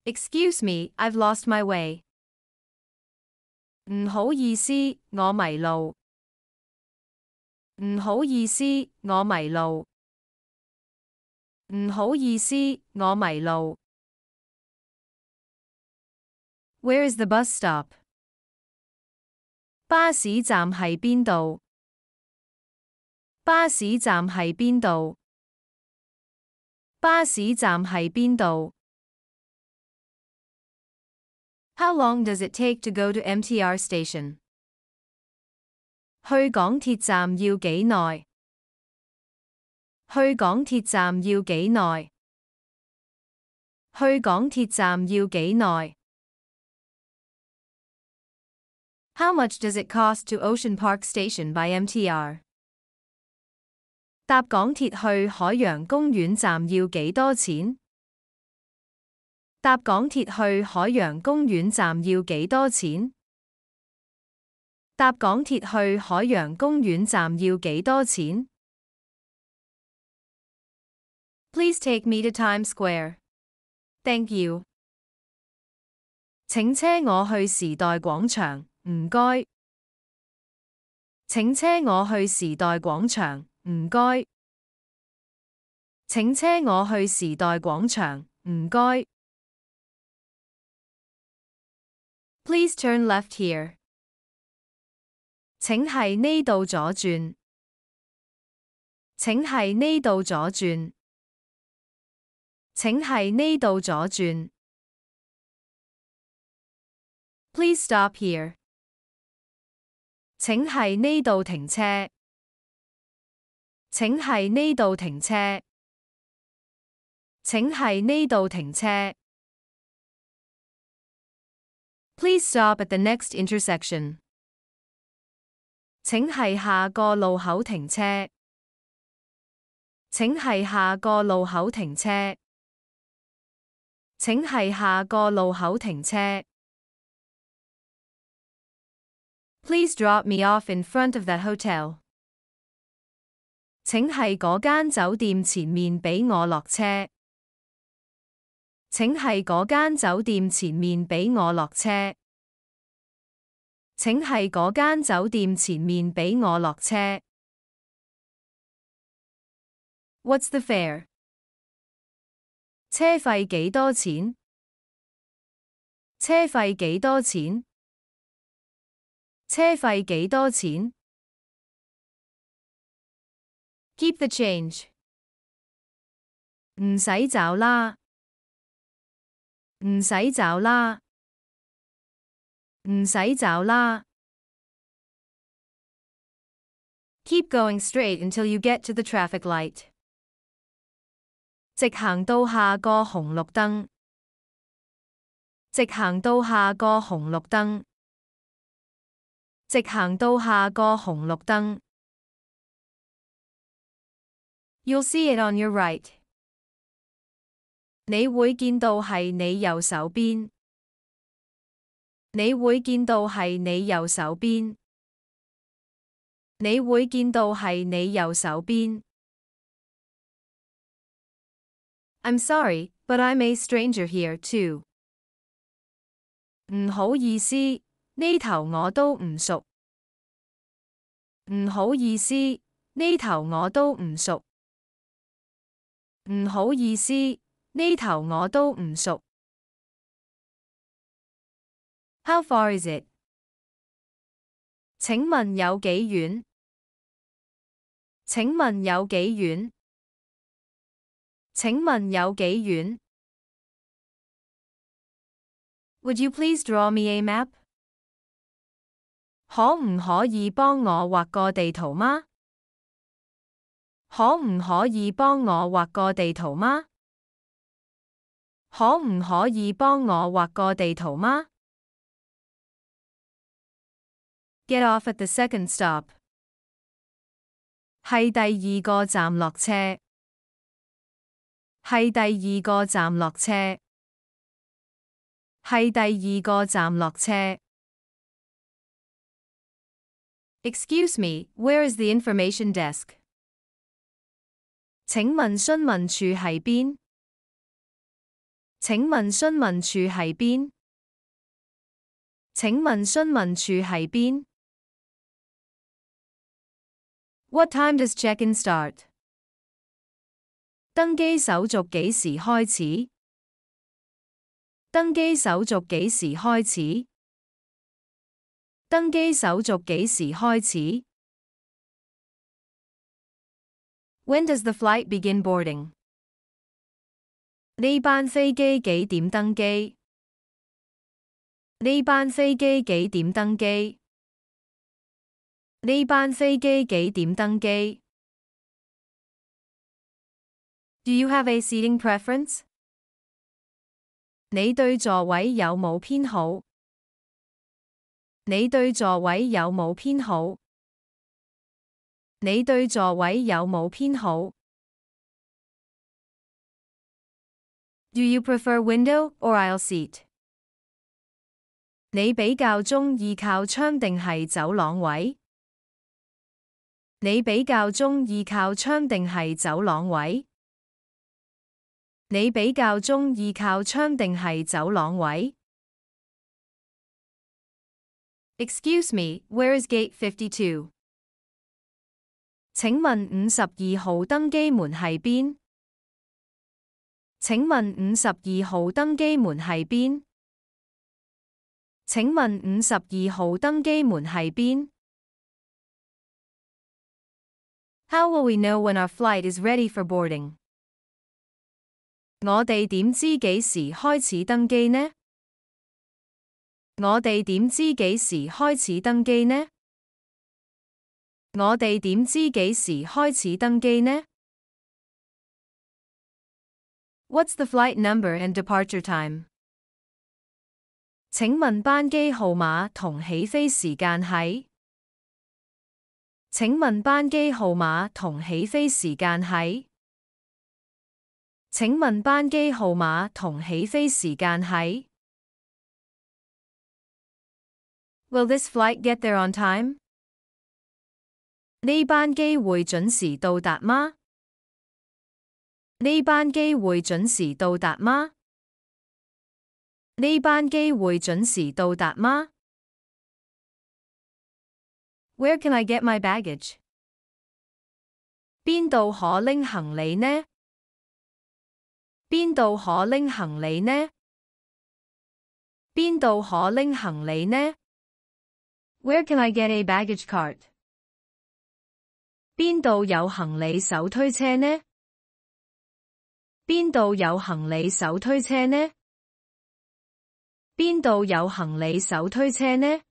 Excuse me, I've lost my way. 唔好意思，我迷路。唔好意思，我迷路。唔好意思，我迷路。Where is the bus stop? 巴士站喺邊度？巴士站喺邊度？巴士站喺邊度？ How long does it take to go to MTR station? 去港鐵站要幾耐？去港鐵站要幾耐？去港鐵站要幾耐？ How much does it cost to Ocean Park Station by MTR? 搭港鐵去海洋公園站要幾多錢？搭港鐵去海洋公園站要幾多錢？搭港鐵去海洋公園站要幾多錢？ Please take me to Times Square. Thank you. 請車我去時代廣場，唔該。請車我去時代廣場，唔該。請車我去時代廣場，唔該。Please turn left here. 請喺呢度左轉。請喺呢度左轉。請喺呢度左轉。Please stop here. 請喺呢度停車。請喺呢度停車。請喺呢度停車。Please stop at the next intersection. 請喺下個路口停車。請喺下個路口停車。請喺下個路口停車。Please drop me off in front of that hotel. 請喺嗰間酒店前面俾我落車。請喺嗰間酒店前面俾我落車。請喺嗰間酒店前面俾我落車。What's the fare? 車費幾多錢？車費幾多錢？車費幾多錢？ Keep the change. 唔使找啦。唔使找啦。唔使找啦。Keep going straight until you get to the traffic light. 直行到下個紅綠燈。直行到下個紅綠燈。直行到下個紅綠燈。You'll see it on your right. 你會見到係你右手邊。你會見到係你右手邊。你會見到係你右手邊。I'm sorry, but I'm a stranger here too. 唔好意思，呢頭我都唔熟。唔好意思，呢頭我都唔熟。唔好意思，呢頭我都唔熟。How far is it? 請問有幾遠？請問有幾遠？請問有幾遠？ Would you please draw me a map? 可唔可以幫我畫個地圖嗎？可唔可以幫我畫個地圖嗎？可唔可以幫我畫個地圖嗎？ Get off at the second stop. 係第二個站落車。係第二個站落車。係第二個站落車。Excuse me, where is the information desk? 請問詢問處喺邊？請問詢問處係邊？請問詢問處係邊？ What time does check-in start? 登機手續幾時開始？登機手續幾時開始？登機手續幾時開始？ When does the flight begin boarding? 呢班飛機幾點登機？呢班飛機幾點登機？呢班飛機幾點登機？ Do you have a seating preference? 你對座位有冇偏好？你對座位有冇偏好？你對座位有冇偏好？ Do you prefer window or aisle seat? 你比較鍾意靠窗定係走廊位？你比較鍾意靠窗定係走廊位？你比較鍾意靠窗定係走廊位？ Excuse me, where is gate 52? 請問52號登機門係邊？請問52號登機門係邊？請問52號登機門係邊？ How will we know when our flight is ready for boarding? 我哋點知幾時開始登機呢？我哋點知幾時開始登機呢？我哋點知幾時開始登機呢？ What's the flight number and departure time? 請問班機號碼同起飛時間係？請問班機號碼同起飛時間係？請問班機號碼同起飛時間係？ Will this flight get there on time? 呢班機會準時到達嗎？呢班機會準時到達嗎？呢班機會準時到達嗎？ Where can I get my baggage? 邊度可拎行李呢？邊度可拎行李呢？邊度可拎行李呢？ Where can I get a baggage cart? 邊度有行李手推車呢？邊度有行李手推車呢？邊度有行李手推車呢？